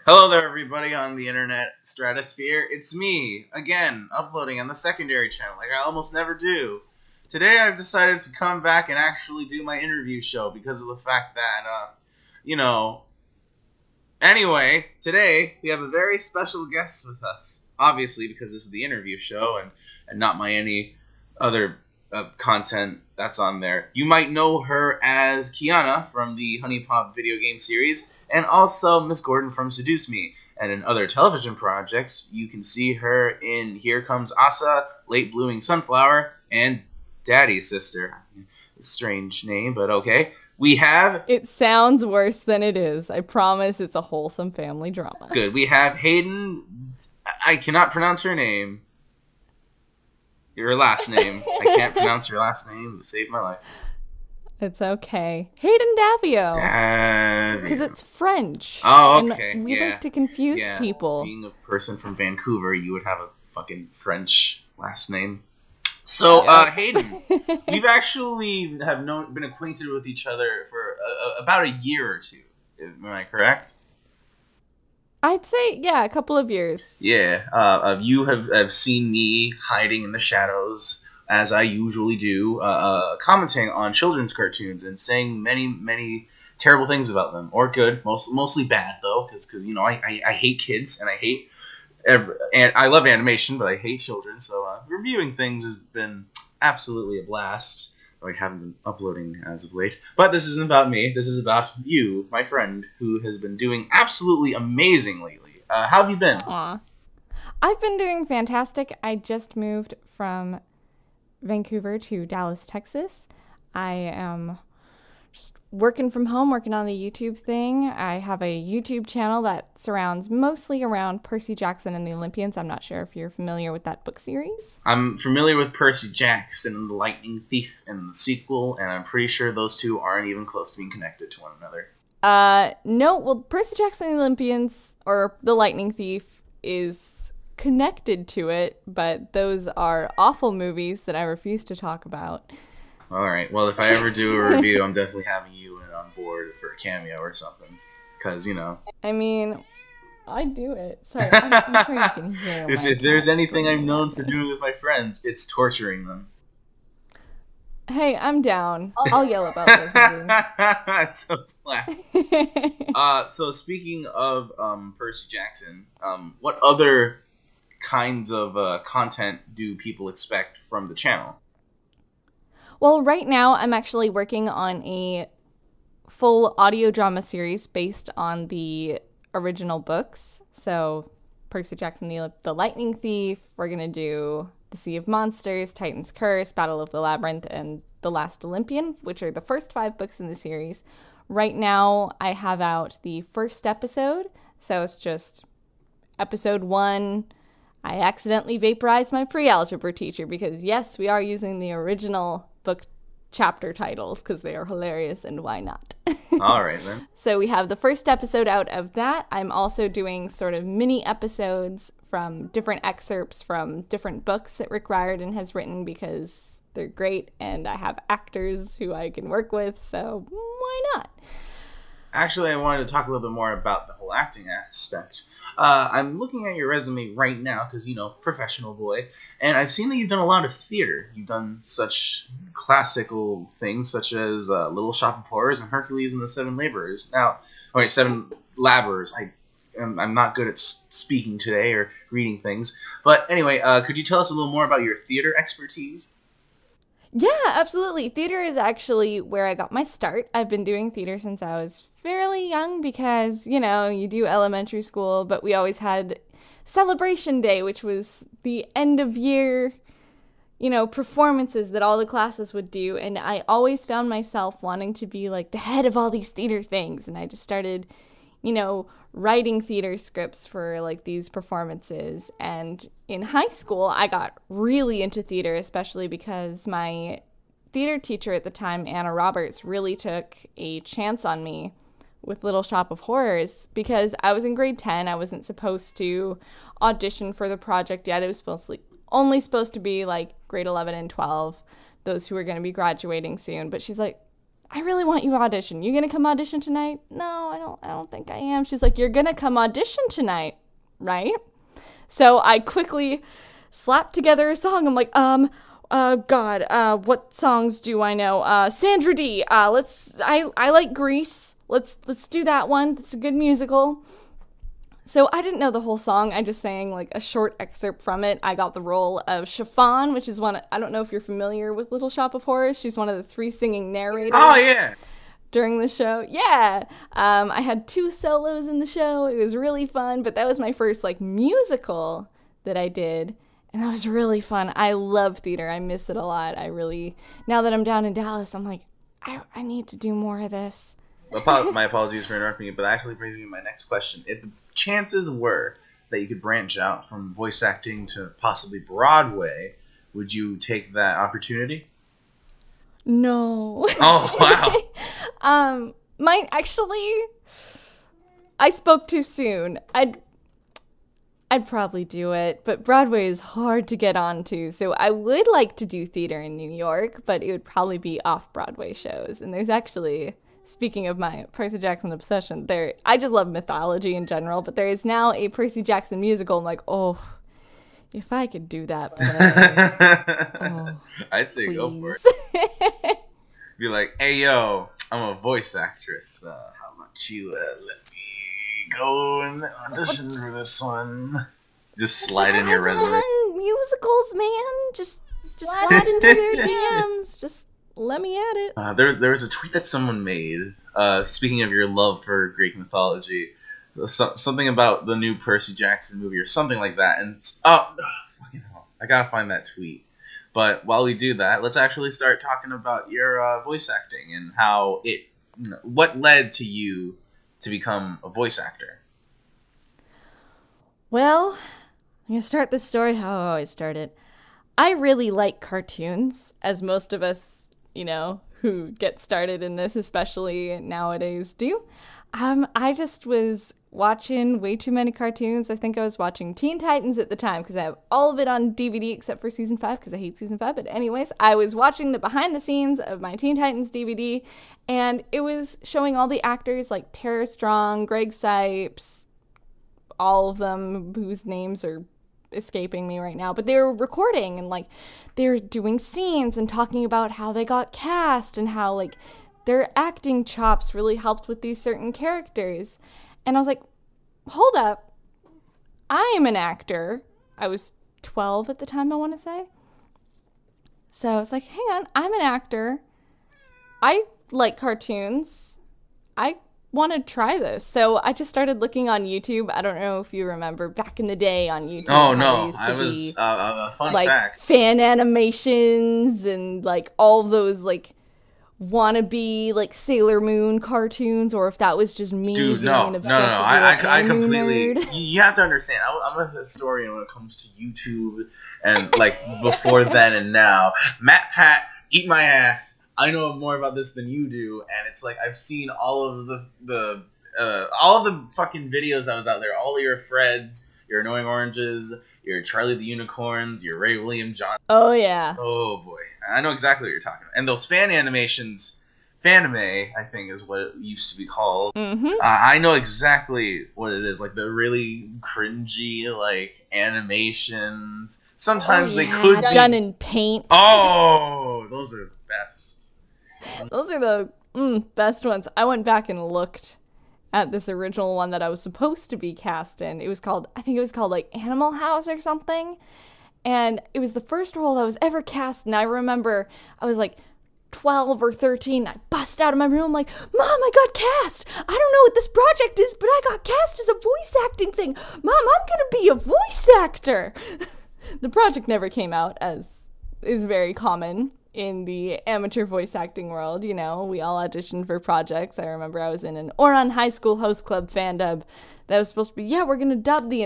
Hello there, everybody on the internet stratosphere. It's me, again, uploading on the secondary channel, like I almost never do. Today I've decided to come back and actually do my interview show because of the fact that, Anyway, today we have a very special guest with us. Obviously, because this is the interview show and not my any other content that's on there. You might know her as Kyanna from the HuniePop video game series, and also Miss Gordon from Seduce Me. And in other television projects, you can see her in Here Comes Asa, Late Blooming Sunflower, and Daddy's Sister. Strange name, but okay. We have... It sounds worse than it is. I promise it's a wholesome family drama. Good. We have Hayden... I cannot pronounce her name. Your last name. I can't pronounce your last name. It saved my life. It's okay. Hayden Daviau. Because it's French. Oh, okay. And we like to confuse people. Being a person from Vancouver, you would have a fucking French last name. So, Hayden, we've actually been acquainted with each other for about a year or two. Am I correct? I'd say, yeah, a couple of years. Yeah. You have seen me hiding in the shadows, as I usually do, commenting on children's cartoons and saying many, many terrible things about them. Or good. Mostly bad, though, because I hate kids, and I hate... and I love animation, but I hate children, so reviewing things has been absolutely a blast. I haven't been uploading as of late. But this isn't about me. This is about you, my friend, who has been doing absolutely amazing lately. How have you been? Aw. I've been doing fantastic. I just moved from Vancouver to Dallas, Texas. I am just working from home, working on the YouTube thing. I have a YouTube channel that surrounds mostly around Percy Jackson and the Olympians. I'm not sure if you're familiar with that book series. I'm familiar with Percy Jackson and the Lightning Thief and the sequel, and I'm pretty sure those two aren't even close to being connected to one another. No, well, Percy Jackson and the Olympians, or the Lightning Thief, is connected to it, but those are awful movies that I refuse to talk about. Alright, well, if I ever do a review, I'm definitely having you in on board for a cameo or something. Because, I mean, I do it. Sorry, I'm sure you can hear if there's anything I'm known for doing with my friends, it's torturing them. Hey, I'm down. I'll yell about those movies. That's a blast. So speaking of Percy Jackson, what other kinds of content do people expect from the channel? Well, right now I'm actually working on a full audio drama series based on the original books. So Percy Jackson, the Lightning Thief, we're going to do The Sea of Monsters, Titan's Curse, Battle of the Labyrinth, and The Last Olympian, which are the first 5 books in the series. Right now I have out the first episode, so it's just episode 1. I accidentally vaporized my pre-algebra teacher because, yes, we are using the original book chapter titles because they are hilarious, and why not? All right, then. So we have the first episode out of that. I'm also doing sort of mini episodes from different excerpts from different books that Rick Riordan has written because they're great, and I have actors who I can work with, so why not? Actually, I wanted to talk a little bit more about the whole acting aspect. I'm looking at your resume right now because, professional boy, and I've seen that you've done a lot of theater. You've done such classical things such as Little Shop of Horrors and Hercules and the Seven Laborers. Seven Laborers. I'm not good at speaking today or reading things. But anyway, could you tell us a little more about your theater expertise? Yeah, absolutely. Theater is actually where I got my start. I've been doing theater since I was fairly young because, you do elementary school, but we always had Celebration Day, which was the end of year, performances that all the classes would do. And I always found myself wanting to be like the head of all these theater things. And I just started, writing theater scripts for like these performances. And in high school, I got really into theater, especially because my theater teacher at the time, Anna Roberts, really took a chance on me with Little Shop of Horrors because I was in grade 10. I wasn't supposed to audition for the project yet. It was only supposed to be like grade 11 and 12, those who were going to be graduating soon. But she's like, I really want you to audition. You gonna come audition tonight? No, I don't think I am. She's like, you're gonna come audition tonight, right? So I quickly slapped together a song. I'm like, God, what songs do I know? Sandra D. I like Grease. Let's do that one. It's a good musical. So I didn't know the whole song. I just sang like a short excerpt from it. I got the role of Chiffon, which is I don't know if you're familiar with Little Shop of Horrors. She's one of the 3 singing narrators. Oh, yeah. During the show. Yeah. I had 2 solos in the show. It was really fun, but that was my first like musical that I did. And that was really fun. I love theater. I miss it a lot. Now that I'm down in Dallas, I'm like, I need to do more of this. My apologies for interrupting you, but that actually brings me to my next question. If the chances were that you could branch out from voice acting to possibly Broadway, would you take that opportunity? No. Oh, wow. I spoke too soon. I'd probably do it, but Broadway is hard to get onto, so I would like to do theater in New York, but it would probably be off-Broadway shows. And there's actually, speaking of my Percy Jackson obsession, I just love mythology in general, but there is now a Percy Jackson musical. I'm like, oh, if I could do that play. I'd say please. Go for it. Be like, hey, yo, I'm a voice actress. How about you let me go and audition for this one? Just slide in your resume. Done musicals, man. Just slide into their DMs. Just let me at it. There was a tweet that someone made, speaking of your love for Greek mythology, something about the new Percy Jackson movie or something like that. And fucking hell, I gotta find that tweet. But while we do that, let's actually start talking about your voice acting and what led to you to become a voice actor. Well, I'm gonna start this story how I always start it. I really like cartoons, as most of us, who get started in this, especially nowadays, do. I just was watching way too many cartoons. I think I was watching Teen Titans at the time because I have all of it on DVD except for season 5 because I hate season 5. But anyways, I was watching the behind the scenes of my Teen Titans DVD, and it was showing all the actors like Tara Strong, Greg Sipes, all of them whose names are escaping me right now, but they were recording and like they were doing scenes and talking about how they got cast and how like their acting chops really helped with these certain characters. And I was like, hold up, I am an actor. I was 12 at the time, I want to say. So it's like, hang on, I'm an actor. I like cartoons. I want to try this. So I just started looking on YouTube. I don't know if you remember back in the day on YouTube. Oh, no. I was, fun like, fact. Fan animations and like all those like wannabe like Sailor Moon cartoons, or if that was just me being an obsessive I completely nerd. You have to understand, I'm a historian when it comes to YouTube and like before then and now. Matt Pat, eat my ass. I know more about this than you do, and it's like I've seen all of the fucking videos that was out there, all of your Freds, your Annoying Oranges, your Charlie the Unicorns, your Ray William Johnson. Oh yeah. Oh boy, I know exactly what you're talking about. And those fan animations, Fanime, I think is what it used to be called. Mm-hmm. I know exactly what it is, like the really cringy like animations. Sometimes they could be done in paint. Oh, those are the best. Those are the best ones. I went back and looked at this original one that I was supposed to be cast in. I think it was called like Animal House or something. And it was the first role I was ever cast. And I remember I was like 12 or 13. I bust out of my room like, Mom, I got cast. I don't know what this project is, but I got cast as a voice acting thing. Mom, I'm going to be a voice actor. The project never came out, as is very common in the amateur voice acting world. We all auditioned for projects. I remember I was in an Oron High School Host Club fan dub that was supposed to be, we're going to redub the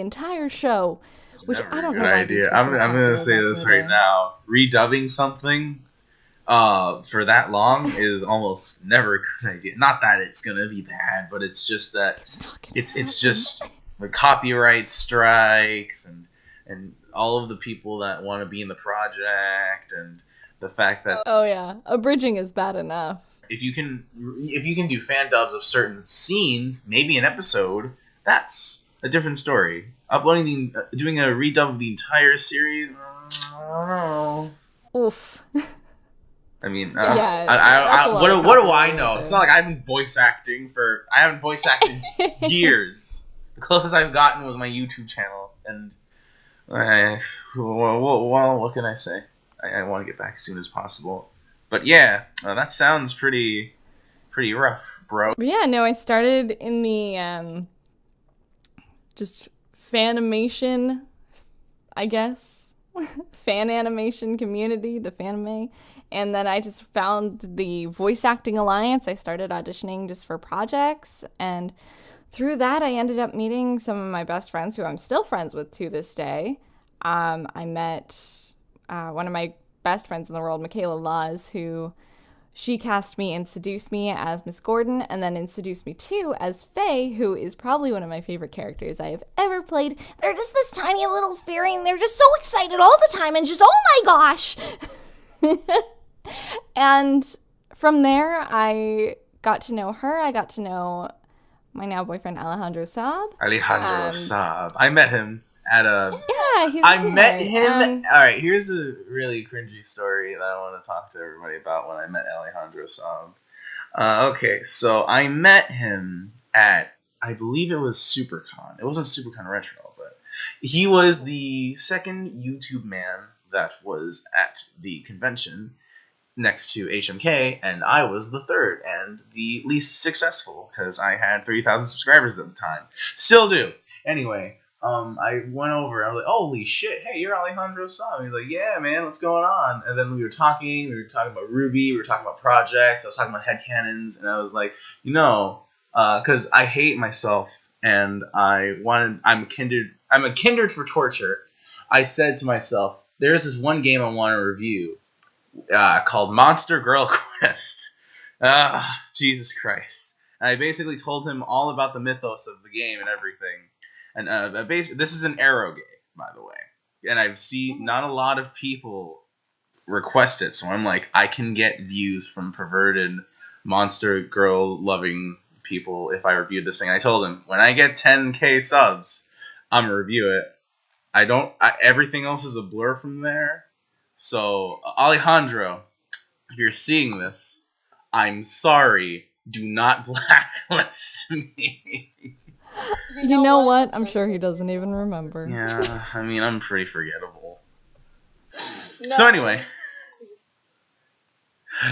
entire show, which I don't know. Good idea. I'm going to say this right now. Redubbing something for that long is almost never a good idea. Not that it's going to be bad, but it's just that it's just the copyright strikes and all of the people that want to be in the project and The fact that Oh yeah, abridging is bad enough. if you can do fan dubs of certain scenes, maybe an episode, that's a different story. Doing a redub of the entire series, I don't know. Oof. I mean, yeah, what do I know? It's not like I haven't voice acted years. The closest I've gotten was my YouTube channel, and what can I say? I want to get back as soon as possible. But yeah, that sounds pretty rough, bro. But yeah, no, I started in the just fanimation, I guess, fan animation community, the fanime, and then I just found the Voice Acting Alliance. I started auditioning just for projects, and through that, I ended up meeting some of my best friends who I'm still friends with to this day. I met one of my best friends in the world, Michaela Laws, who she cast me and seduced me as Miss Gordon, and then introduced me to as Faye, who is probably one of my favorite characters I have ever played. They're just this tiny little fairy, and they're just so excited all the time, and just, oh my gosh! And from there, I got to know her. I got to know my now boyfriend, Alejandro Saab. Saab. I met him at a... Yeah, he's I met him... Alright, here's a really cringy story that I want to talk to everybody about when I met Alejandro Saab. Okay, so I met him at, I believe it was SuperCon. It wasn't SuperCon Retro, but he was the second YouTube man that was at the convention next to HMK, and I was the third and the least successful because I had 30,000 subscribers at the time. Still do. Anyway, I went over. I was like, "Holy shit! Hey, you're Alejandro Saab." He's like, "Yeah, man, what's going on?" And then we were talking. We were talking about Ruby. We were talking about projects. I was talking about headcanons, and I was like, because I hate myself, and I'm a kindred for torture. I said to myself, "There's this one game I want to review." Called Monster Girl Quest. Jesus Christ. And I basically told him all about the mythos of the game and everything. And this is an Arrow game, by the way. And I've seen not a lot of people request it, so I'm like, I can get views from perverted monster girl loving people if I reviewed this thing. I told him, when I get 10k subs, I'm gonna review it. Everything else is a blur from there. So, Alejandro, if you're seeing this, I'm sorry. Do not blacklist me. You know what? I'm sure he doesn't even remember. Yeah, I mean, I'm pretty forgettable. No. So anyway,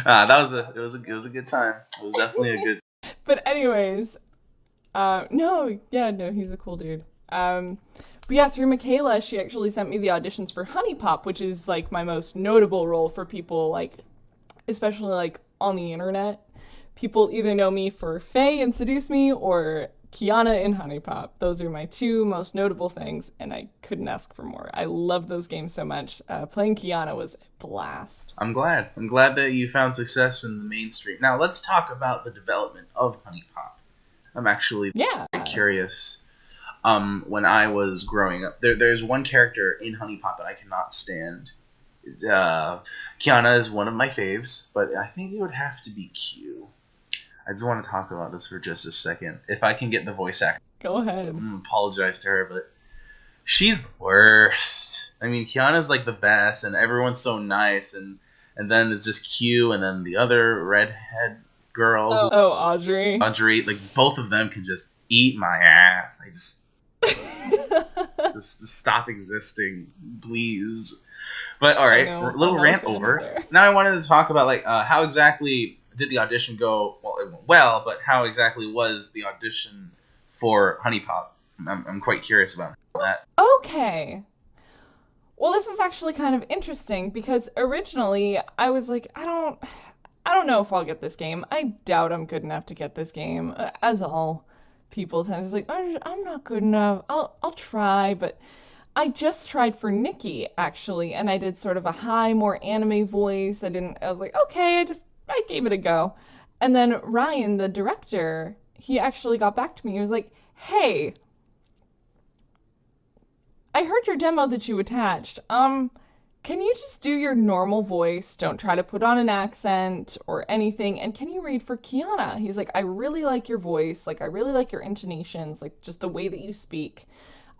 it was a good time. It was definitely a good time. But anyways, he's a cool dude. But yeah, through Michaela, she actually sent me the auditions for HuniePop, which is like my most notable role for people, like, especially like on the internet. People either know me for Faye and Seduce Me or Kyanna in HuniePop. Those are my two most notable things, and I couldn't ask for more. I love those games so much. Playing Kyanna was a blast. I'm glad that you found success in the mainstream. Now let's talk about the development of HuniePop. I'm actually very curious. When I was growing up, there's one character in HuniePop that I cannot stand. Kyanna is one of my faves, but I think it would have to be Q. I just want to talk about this for just a second. If I can get the voice actor. Go ahead. I'm gonna apologize to her, but she's the worst. I mean, Kyanna's like the best, and everyone's so nice, and then it's just Q, and then the other redhead girl. Audrey. Audrey, like both of them can just eat my ass. I just just stop existing, please. But all right, little rant over. Now I wanted to talk about like how exactly did the audition go? Well, it went well, but how exactly was the audition for HuniePop? I'm quite curious about that. Okay. Well, this is actually kind of interesting because originally I was like, I don't know if I'll get this game. I doubt I'm good enough to get this game, as all people tend to say, like, I'm not good enough. I'll try, but I just tried for Nikki actually, and I did sort of a high, more anime voice. I was like, okay, I gave it a go. And then Ryan, the director, he actually got back to me. He was like, hey, I heard your demo that you attached. can you just do your normal voice? Don't try to put on an accent or anything. And can you read for Kyanna? He's like, I really like your voice. Like, I really like your intonations, like just the way that you speak.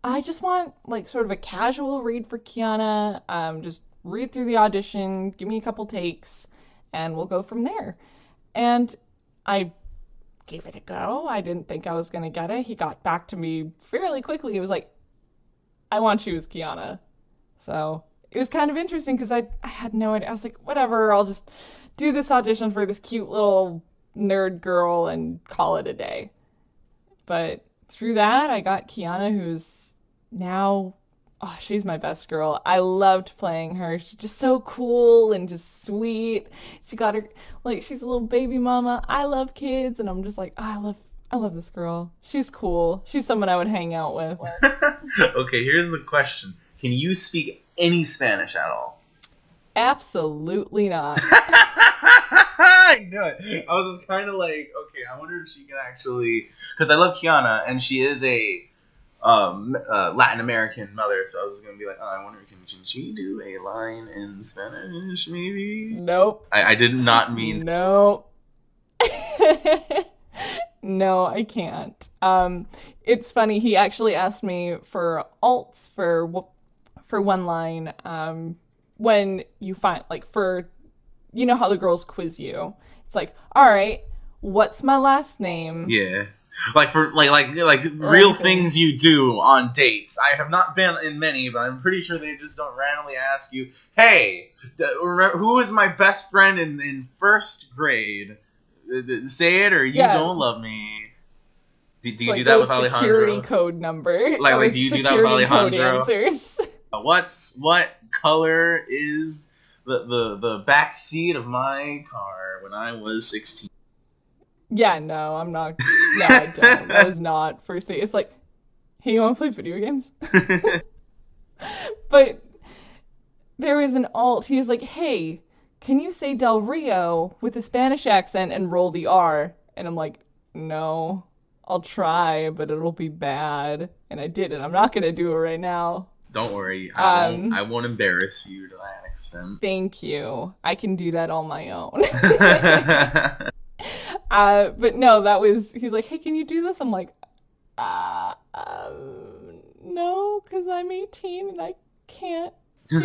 I just want like sort of a casual read for Kyanna. Just read through the audition, give me a couple takes, and we'll go from there. And I gave it a go. I didn't think I was going to get it. He got back to me fairly quickly. He was like, I want you as Kyanna. So it was kind of interesting because I had no idea. I was like, whatever, I'll just do this audition for this cute little nerd girl and call it a day. But through that, I got Kyanna, who's now, oh, she's my best girl. I loved playing her. She's just so cool and just sweet. She got her, like, she's a little baby mama. I love kids, and I'm just like, oh, I love this girl. She's cool. She's someone I would hang out with. Okay, here's the question. Can you speak any Spanish at all? Absolutely not. I knew it. I was just kind of like, okay, I wonder if she can actually... Because I love Kyanna, and she is a Latin American mother, so I was going to be like, oh, I wonder, can she do a line in Spanish, maybe? Nope. I did not mean... No. No, I can't. It's funny, he actually asked me for alts for one line, when you find, like, for... You know how the girls quiz you. It's like, all right, what's my last name? Yeah. Like for like real things you do on dates. I have not been in many, but I'm pretty sure they just don't randomly ask you, hey, remember, who was my best friend in first grade? Say it or you don't love me. Do you do that with Alejandro? Security code number. Like do you do that with Alejandro? Answers. What color is the back seat of my car when I was 16? Yeah, no, I'm not. No, I don't. That was not first date. It's like, hey, you want to play video games? But there was an alt. He was like, hey, can you say Del Rio with a Spanish accent and roll the R? And I'm like, no, I'll try, but it'll be bad. And I did it. I'm not going to do it right now. Don't worry. I won't embarrass you to that extent. Thank you. I can do that on my own. But no, he's like, hey, can you do this? I'm like, no, because I'm 18 and I can't do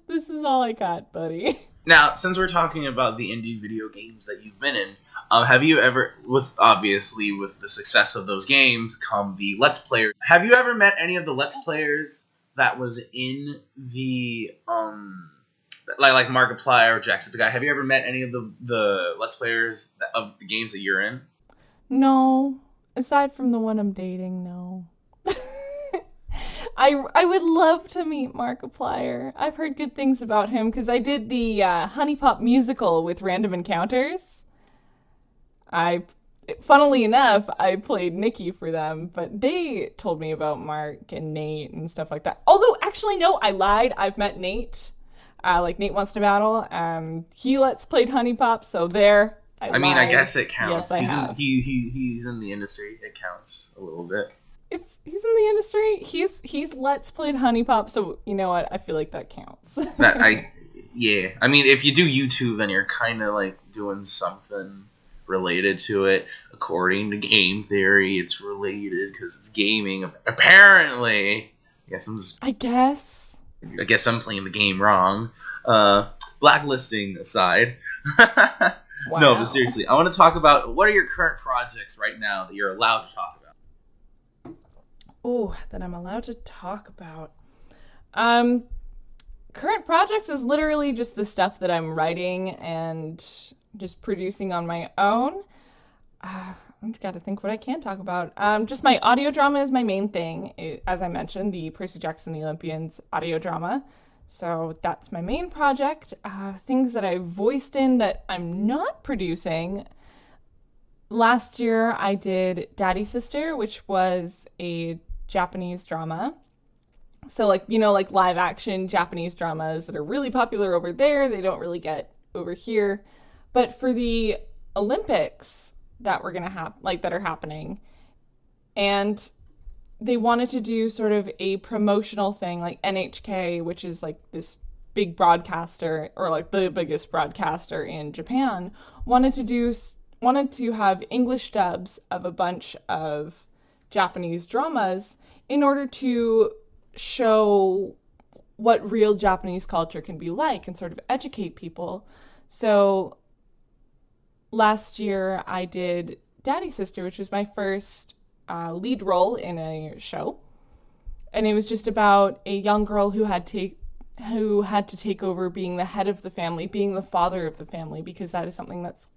this is all I got, buddy. Now, since we're talking about the indie video games that you've been in, have you ever, with the success of those games, come the Let's Players, have you ever met any of the Let's Players that was in the, like Markiplier or Jacksepticeye? Have you ever met any of the Let's Players of the games that you're in? No. Aside from the one I'm dating, no. I would love to meet Markiplier. I've heard good things about him because I did the HuniePop musical with Random Encounters. Funnily enough, I played Nikki for them, but they told me about Mark and Nate and stuff like that. Although, actually, no, I lied. I've met Nate. Nate Wants to Battle. He played HuniePop, so there. I mean, I guess it counts. Yes, he's in the industry. It counts a little bit. He's in the industry. He's Let's played HuniePop, so you know what? I feel like that counts. Yeah. I mean, if you do YouTube, then you're kind of like doing something related to it. According to game theory, it's related because it's gaming. Apparently, I guess I'm playing the game wrong. Blacklisting aside. Wow. No, but seriously, I want to talk about what are your current projects right now that you're allowed to talk about? Oh, that I'm allowed to talk about. Current projects is literally just the stuff that I'm writing and just producing on my own. I've got to think what I can talk about. Just my audio drama is my main thing. As I mentioned, the Percy Jackson, the Olympians audio drama. So that's my main project. Things that I voiced in that I'm not producing. Last year I did Daddy Sister, which was a Japanese drama. So like live action Japanese dramas that are really popular over there, they don't really get over here. But for the Olympics that we're gonna have, that are happening, and they wanted to do sort of a promotional thing like NHK, which is like this big broadcaster, or like the biggest broadcaster in Japan, wanted to have English dubs of a bunch of Japanese dramas in order to show what real Japanese culture can be like and sort of educate people. So last year I did Daddy Sister, which was my first lead role in a show. And it was just about a young girl who had to take over being the head of the family, being the father of the family, because that is something that's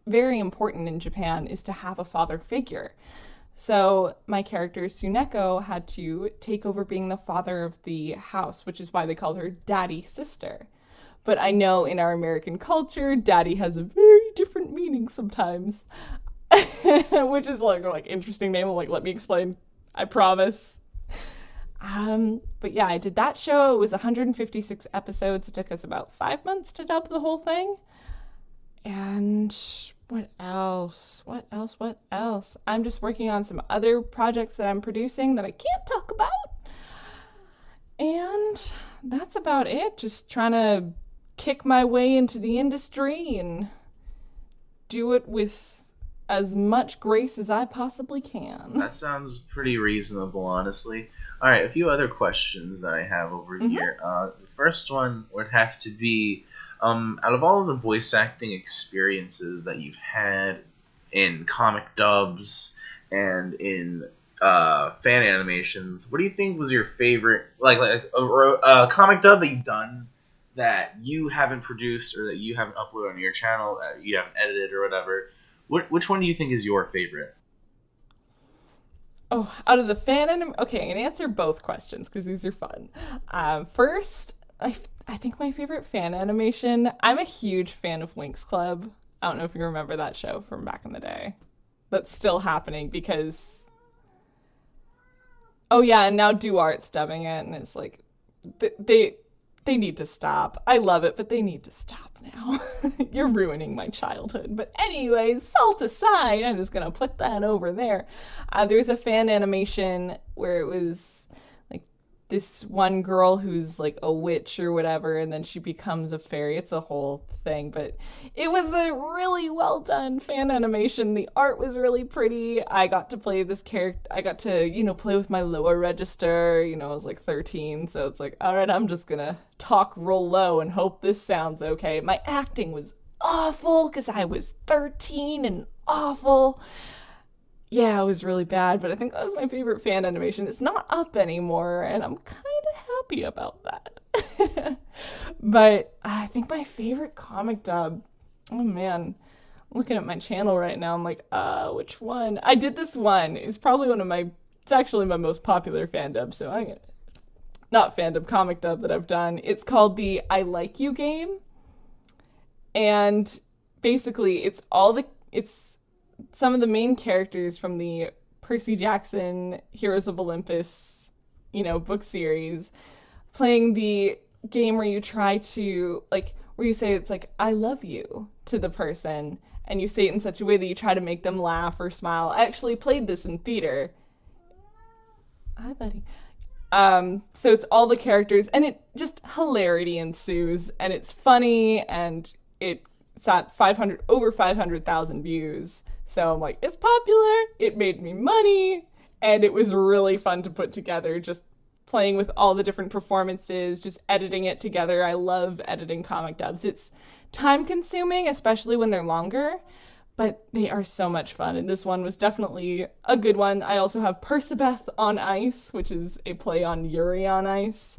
very important in Japan, is to have a father figure. So my character, Tsuneko, had to take over being the father of the house, which is why they called her Daddy Sister. But I know in our American culture, daddy has a very different meaning sometimes, which is like interesting name. Like, let me explain. I promise. But yeah, I did that show. It was 156 episodes. It took us about 5 months to dub the whole thing. And what else? I'm just working on some other projects that I'm producing that I can't talk about. And that's about it. Just trying to kick my way into the industry and do it with as much grace as I possibly can. That sounds pretty reasonable, honestly. All right, a few other questions that I have over here. The first one would have to be, out of all of the voice acting experiences that you've had in comic dubs and in fan animations, what do you think was your favorite, like a comic dub that you've done that you haven't produced or that you haven't uploaded on your channel, that you haven't edited or whatever? Which one do you think is your favorite? Oh, out of the okay, I'm gonna answer both questions because these are fun. First, I think my favorite fan animation, I'm a huge fan of Winx Club. I don't know if you remember that show from back in the day. That's still happening because... Oh yeah, and now Duart's dubbing it, and it's like, they need to stop. I love it, but they need to stop now. You're ruining my childhood. But anyways, salt aside, I'm just going to put that over there. There's a fan animation where it was like this one girl who's like a witch or whatever, and then she becomes a fairy. It's a whole thing, but it was a really well done fan animation. The art was really pretty. I got to play this character. I got to, play with my lower register. I was like 13, so it's like, all right, I'm just gonna talk real low and hope this sounds okay. My acting was awful because I was 13 and awful. Yeah, it was really bad, but I think that was my favorite fan animation. It's not up anymore, and I'm kind of happy about that. But I think my favorite comic dub, oh man, I'm looking at my channel right now. I'm like, which one? I did this one. It's probably it's actually my most popular fan dub, so not fan dub, comic dub that I've done. It's called the I Like You game. And basically, it's some of the main characters from the Percy Jackson Heroes of Olympus, book series, playing the game where you try to, where you say it's like, I love you to the person, and you say it in such a way that you try to make them laugh or smile. I actually played this in theater. Hi, buddy. So it's all the characters, and it just hilarity ensues, and it's funny, and it's at over 500,000 views. So I'm like, it's popular, it made me money, and it was really fun to put together, just playing with all the different performances, just editing it together. I love editing comic dubs. It's time consuming, especially when they're longer, but they are so much fun, and this one was definitely a good one. I also have Percabeth on Ice, which is a play on Yuri on Ice.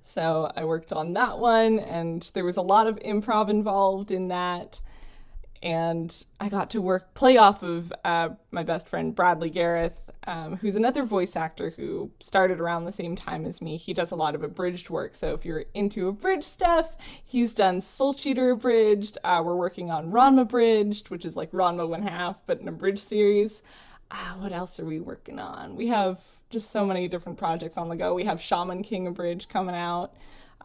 So I worked on that one, and there was a lot of improv involved in that. And I got to play off of my best friend, Bradley Gareth, who's another voice actor who started around the same time as me. He does a lot of abridged work. So if you're into abridged stuff, he's done Soul Cheater abridged. We're working on Ranma abridged, which is like Ranma 1/2, but an abridged series. What else are we working on? We have just so many different projects on the go. We have Shaman King abridged coming out.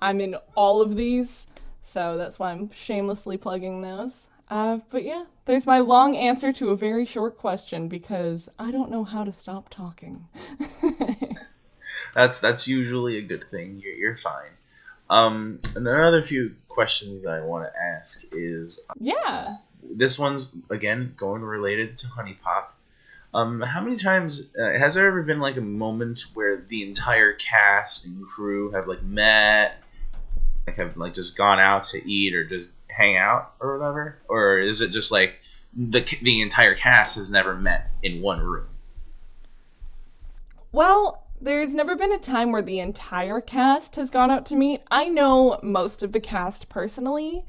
I'm in all of these, so that's why I'm shamelessly plugging those. But yeah, there's my long answer to a very short question because I don't know how to stop talking. That's usually a good thing. You're fine. Another few questions that I want to ask is Yeah. this one's again going related to HuniePop. How many times has there ever been like a moment where the entire cast and crew have like met, like have like just gone out to eat or just hang out or whatever, or is it just like the entire cast has never met in one room? Well, there's never been a time where the entire cast has gone out to meet. I know most of the cast personally.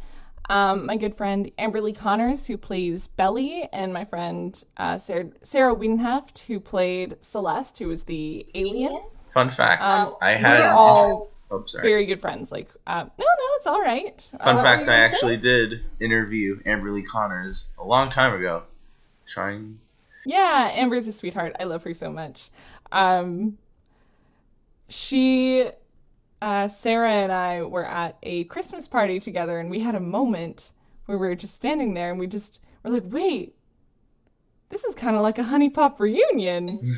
My good friend Amberly Connors, who plays Belly, and my friend Sarah Wiedenheft, who played Celeste, who was the alien. Fun fact: I had we're all sorry. very good friends. Like, no, it's all right. Fun fact: I actually did interview Amberly Connors a long time ago. Yeah, Amber's a sweetheart. I love her so much. Sarah and I were at a Christmas party together, and we had a moment where we were just standing there, and we're like, wait, this is kind of like a HuniePop reunion.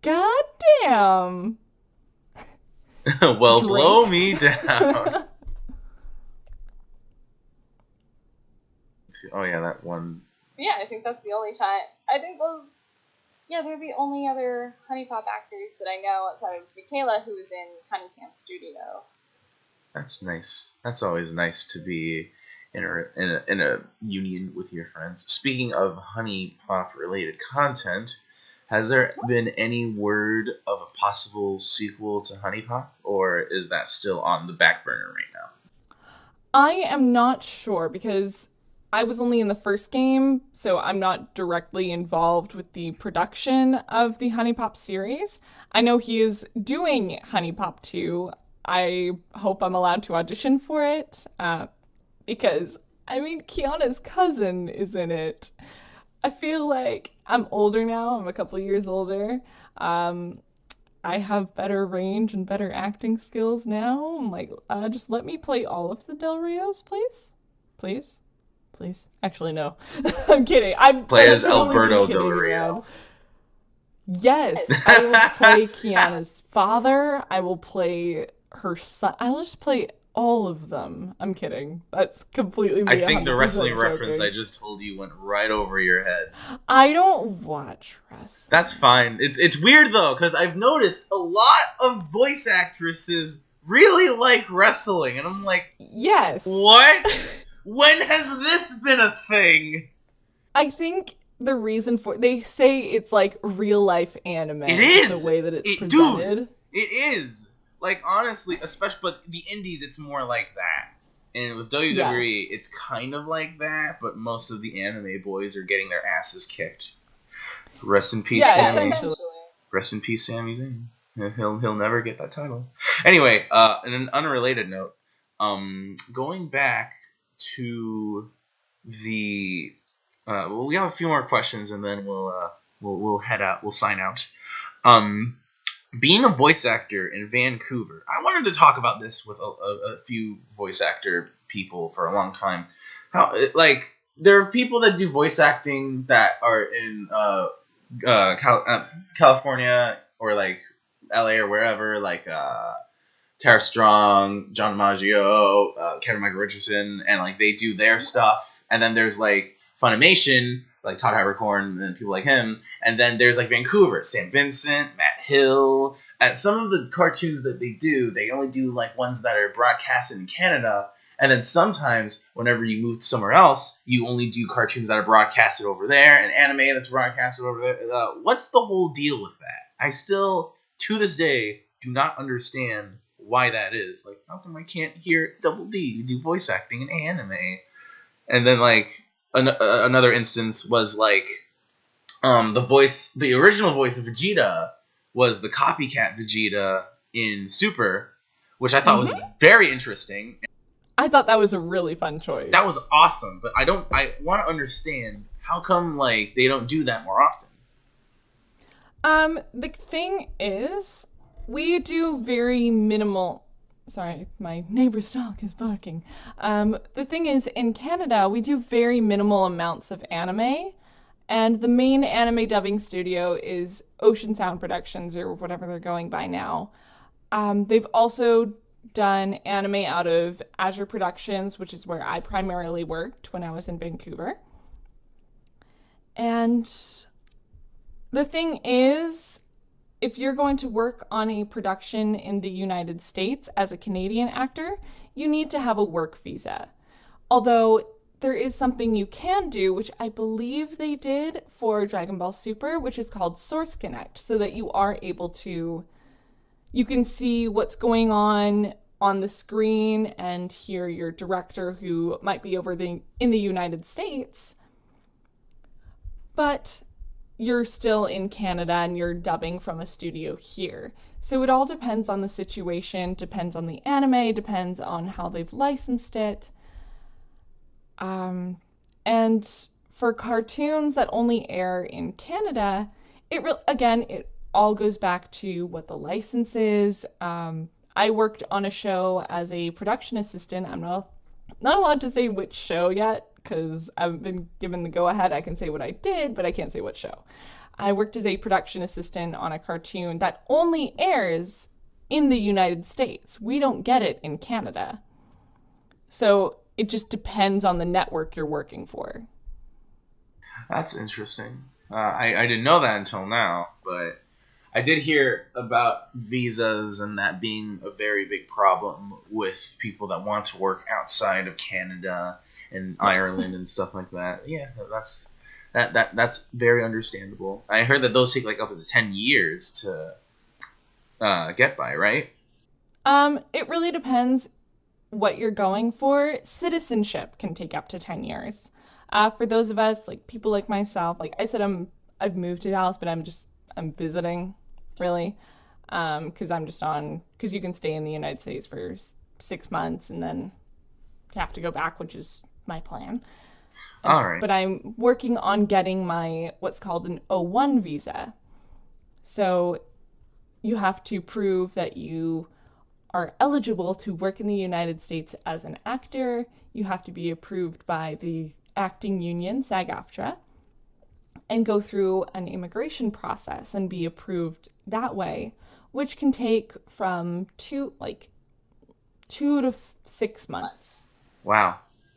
God damn. Well, blow me down. Oh yeah, that one. Yeah, I think that's the only time. I think they're the only other HuniePop actors that I know outside of Michaela, who is in Honey Camp Studio. That's nice. That's always nice to be in a union with your friends. Speaking of HuniePop related content, has there been any word of a possible sequel to HuniePop, or is that still on the back burner right now? I am not sure because I was only in the first game, so I'm not directly involved with the production of the HuniePop series. I know he is doing HuniePop 2. I hope I'm allowed to audition for it, because, I mean, Kyanna's cousin is in it. I feel like I'm older now. I'm a couple years older. I have better range and better acting skills now. I'm like, just let me play all of the Del Rios, please? Please? Please. Actually, no. I'm kidding. I'm play as Alberto Del Rio. Yes, I will play Kyanna's father. I will play her son. I'll just play all of them. I'm kidding. That's completely me. I think the wrestling joking. reference I just told you went right over your head. I don't watch wrestling. That's fine. It's weird though, because I've noticed a lot of voice actresses really like wrestling, and I'm like, yes. What? When has this been a thing? I think the reason they say it's like real life anime. It is the way that it's presented. Dude, it is. Like honestly, especially but the indies, it's more like that. And with WWE, it's kind of like that, but most of the anime boys are getting their asses kicked. Rest in peace, Sammy. Rest in peace, Sami Zayn. He'll never get that title. Anyway, on an unrelated note, going back to the we have a few more questions and then we'll head out. We'll sign out. Being a voice actor in Vancouver, I wanted to talk about this with a few voice actor people for a long time. How like there are people that do voice acting that are in California or like LA or wherever, like Tara Strong, John Maggio, Kevin Michael Richardson, and like they do their stuff. And then there's like Funimation, like Todd Havercorn and people like him. And then there's like Vancouver, Sam Vincent, Matt Hill. At some of the cartoons that they do, they only do like ones that are broadcasted in Canada. And then sometimes whenever you move to somewhere else, you only do cartoons that are broadcasted over there and anime that's broadcasted over there. What's the whole deal with that? I still, to this day, do not understand why that is. Like, how come I can't hear Double D do voice acting in anime? And then, like, another instance was, like, the original voice of Vegeta was the copycat Vegeta in Super, which I thought was very interesting. I thought that was a really fun choice. That was awesome, but I want to understand how come, like, they don't do that more often. The thing is, we do very minimal... Sorry, my neighbor's dog is barking. The thing is, in Canada, we do very minimal amounts of anime, and the main anime dubbing studio is Ocean Sound Productions, or whatever they're going by now. They've also done anime out of Azure Productions, which is where I primarily worked when I was in Vancouver. And the thing is, if you're going to work on a production in the United States as a Canadian actor, you need to have a work visa. Although there is something you can do, which I believe they did for Dragon Ball Super, which is called Source Connect, so that you are able to, you can see what's going on the screen and hear your director who might be in the United States, but you're still in Canada and you're dubbing from a studio here. So it all depends on the situation, depends on the anime, depends on how they've licensed it. And for cartoons that only air in Canada, it all goes back to what the license is. I worked on a show as a production assistant. I'm not allowed to say which show yet because I haven't been given the go-ahead. I can say what I did, but I can't say what show. I worked as a production assistant on a cartoon that only airs in the United States. We don't get it in Canada. So it just depends on the network you're working for. That's interesting. I didn't know that until now, but I did hear about visas and that being a very big problem with people that want to work outside of Canada and Ireland and stuff like that. Yeah, that's very understandable. I heard that those take like up to 10 years to get by, right? It really depends what you're going for. Citizenship can take up to 10 years. For those of us, like people like myself, like I said, I've moved to Dallas, but I'm visiting, really, because you can stay in the United States for 6 months and then you have to go back, which is my plan. All right. But I'm working on getting my what's called an O1 visa. So you have to prove that you are eligible to work in the United States as an actor. You have to be approved by the acting union, SAG-AFTRA, and go through an immigration process and be approved that way, which can take from 2 to 6 months. Wow.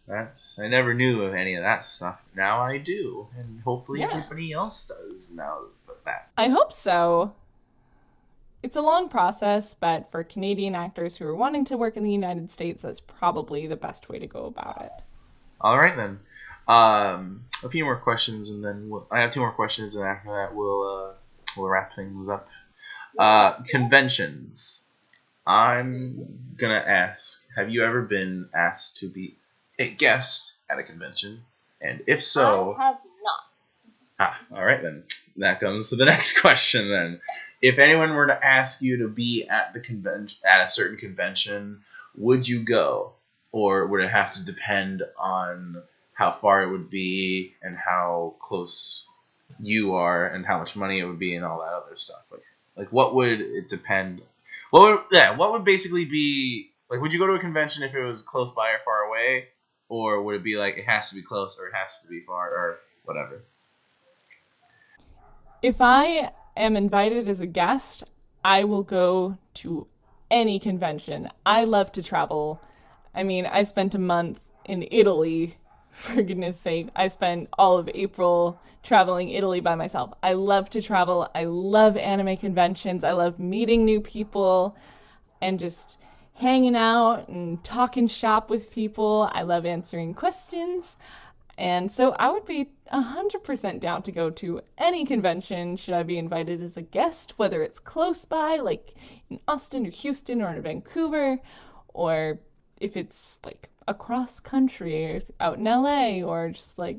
I never knew of any of that stuff. Now I do, and hopefully everybody else does now with that. I hope so. It's a long process, but for Canadian actors who are wanting to work in the United States, that's probably the best way to go about it. All right, then. A few more questions, and then I have 2 more questions, and after that we'll wrap things up. Conventions. I'm gonna ask: have you ever been asked to be a guest at a convention? And if so, I have not. All right then. That comes to the next question then. If anyone were to ask you to be at a certain convention, would you go, or would it have to depend on how far it would be and how close you are and how much money it would be and all that other stuff? Like what would it depend? What would basically be like? Would you go to a convention if it was close by or far away, or would it be like it has to be close or it has to be far or whatever? If I am invited as a guest, I will go to any convention. I love to travel. I mean, I spent a month in Italy, for goodness sake. I spent all of April traveling Italy by myself. I love to travel. I love anime conventions. I love meeting new people and just hanging out and talking shop with people. I love answering questions. And so I would be 100% down to go to any convention should I be invited as a guest, whether it's close by, like in Austin or Houston or in Vancouver, or if it's like across country or out in LA or just like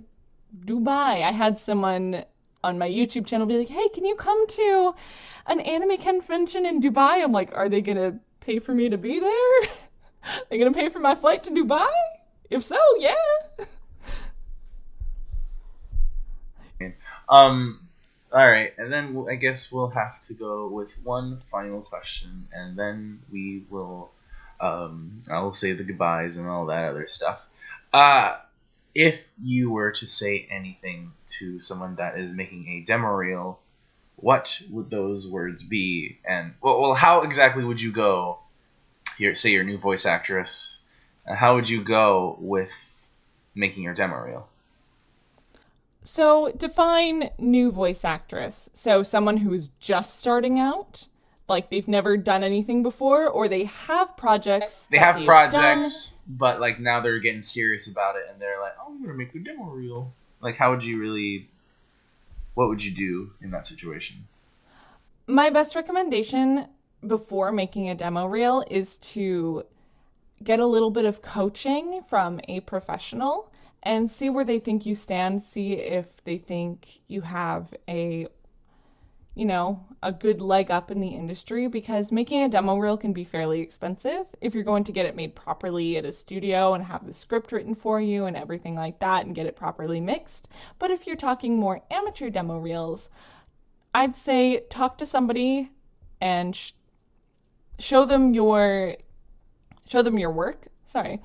Dubai. I had someone on my YouTube channel be like, hey, can you come to an anime convention in Dubai? I'm like, are they going to pay for me to be there? Are they going to pay for my flight to Dubai? If so, yeah. All right, and then I guess we'll have to go with one final question, and then we will, I'll say the goodbyes and all that other stuff. If you were to say anything to someone that is making a demo reel, what would those words be? And, well, how exactly would you go, say your new voice actress, how would you go with making your demo reel? So define new voice actress. So someone who's just starting out, like they've never done anything before, or they have projects. They have projects, but like now they're getting serious about it, and they're like, "Oh, I'm gonna make a demo reel." Like, how would you really? What would you do in that situation? My best recommendation before making a demo reel is to get a little bit of coaching from a professional and see where they think you stand, see if they think you have a good leg up in the industry, because making a demo reel can be fairly expensive if you're going to get it made properly at a studio and have the script written for you and everything like that and get it properly mixed. But if you're talking more amateur demo reels, I'd say talk to somebody and show them your work. Sorry.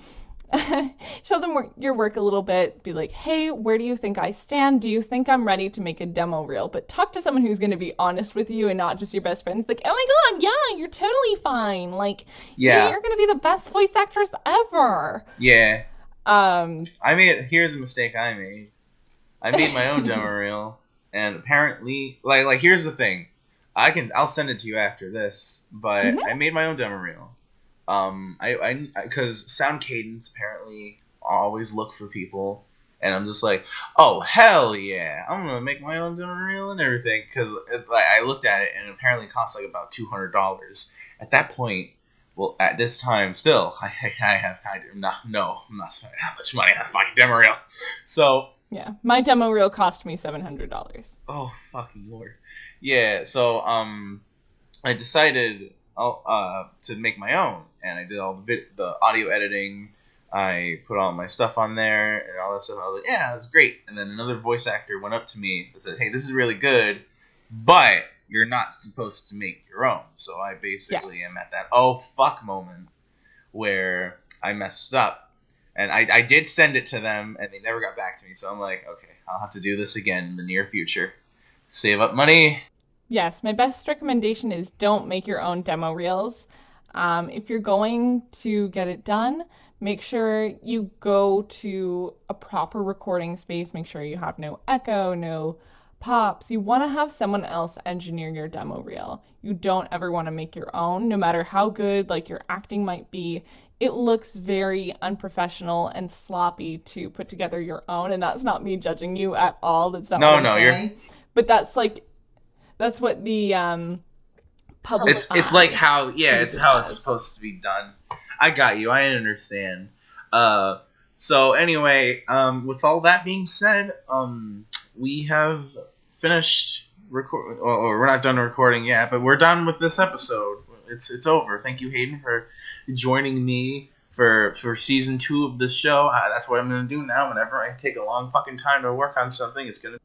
Show them your work a little bit. Be like, hey, where do you think I stand? Do you think I'm ready to make a demo reel? But talk to someone who's going to be honest with you and not just your best friend. It's like, oh my God, yeah, you're totally fine. Like, yeah, you're going to be the best voice actress ever. Yeah. Here's a mistake I made. I made my own demo reel, and apparently, like here's the thing. I'll send it to you after this, but I made my own demo reel. Because sound cadence apparently always look for people, and I'm just like, oh hell yeah, I'm gonna make my own demo reel and everything. Because I looked at it and it apparently costs like about $200 at that point. Well, at this time, still, I'm not spending that much money on a fucking demo reel. So yeah, my demo reel cost me $700. Oh fucking lord, yeah. So I decided to make my own, and I did all the audio editing. I put all my stuff on there and all that stuff. I was like, yeah, that's great. And then another voice actor went up to me and said, hey, this is really good, but you're not supposed to make your own. So I basically am at that oh fuck moment where I messed up. And I did send it to them, and they never got back to me. So I'm like, okay, I'll have to do this again in the near future. Save up money. Yes, my best recommendation is don't make your own demo reels. If you're going to get it done, make sure you go to a proper recording space. Make sure you have no echo, no pops. You want to have someone else engineer your demo reel. You don't ever want to make your own, no matter how good like your acting might be. It looks very unprofessional and sloppy to put together your own, and that's not me judging you at all. That's not what I'm saying. But that's what the public it's like how it's how it's supposed to be done. I got you. I understand. So anyway, with all that being said, we have finished record. Or we're not done recording yet, but we're done with this episode. It's over. Thank you, Hayden, for joining me for season 2 of this show. That's what I'm gonna do now. Whenever I take a long fucking time to work on something, it's gonna.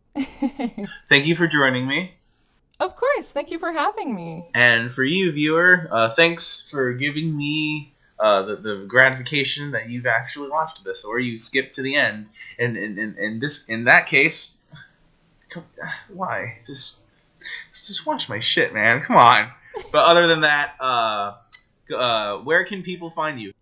Thank you for joining me. Of course. Thank you for having me. And for you, viewer, thanks for giving me the gratification that you've actually watched this, or you skipped to the end. And in that case, why? Just watch my shit, man. Come on. But other than that, where can people find you?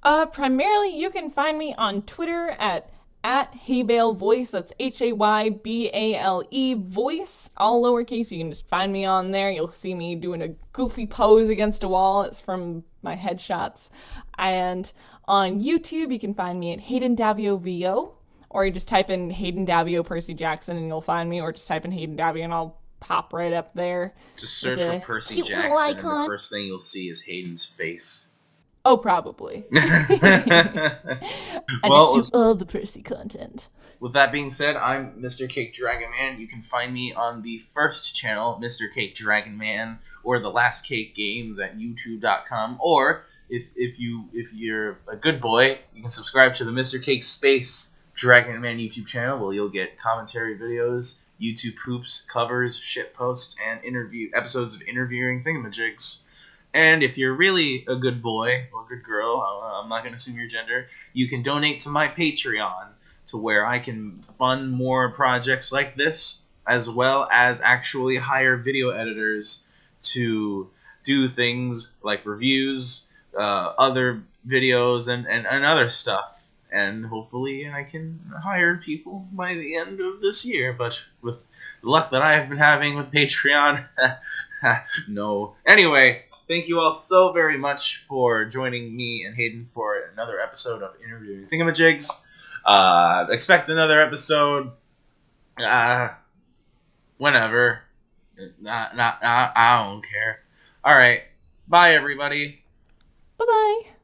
Primarily, you can find me on Twitter at HaybaleVoice. That's HAYBALE voice, all lowercase. You can just find me on there. You'll see me doing a goofy pose against a wall. It's from my headshots. And on YouTube, you can find me at Hayden Daviau VO, or you just type in Hayden Daviau Percy Jackson and you'll find me, or just type in Hayden Daviau and I'll pop right up there. Just search for Percy Jackson and the first thing you'll see is Hayden's face. Oh, probably. I just do all the Percy content. With that being said, I'm Mr. Cake Dragon Man. You can find me on the first channel, Mr. Cake Dragon Man, or The Last Cake Games at YouTube.com. Or if you're a good boy, you can subscribe to the Mr. Cake Space Dragon Man YouTube channel, where you'll get commentary videos, YouTube poops, covers, shitposts, and episodes of interviewing thingamajigs. And if you're really a good boy or good girl, I'm not going to assume your gender, you can donate to my Patreon, to where I can fund more projects like this, as well as actually hire video editors to do things like reviews, other videos, and other stuff. And hopefully I can hire people by the end of this year. But with the luck that I have been having with Patreon, no. Anyway, thank you all so very much for joining me and Hayden for another episode of Interviewing Thingamajigs. Expect another episode whenever. I don't care. All right. Bye, everybody. Bye-bye.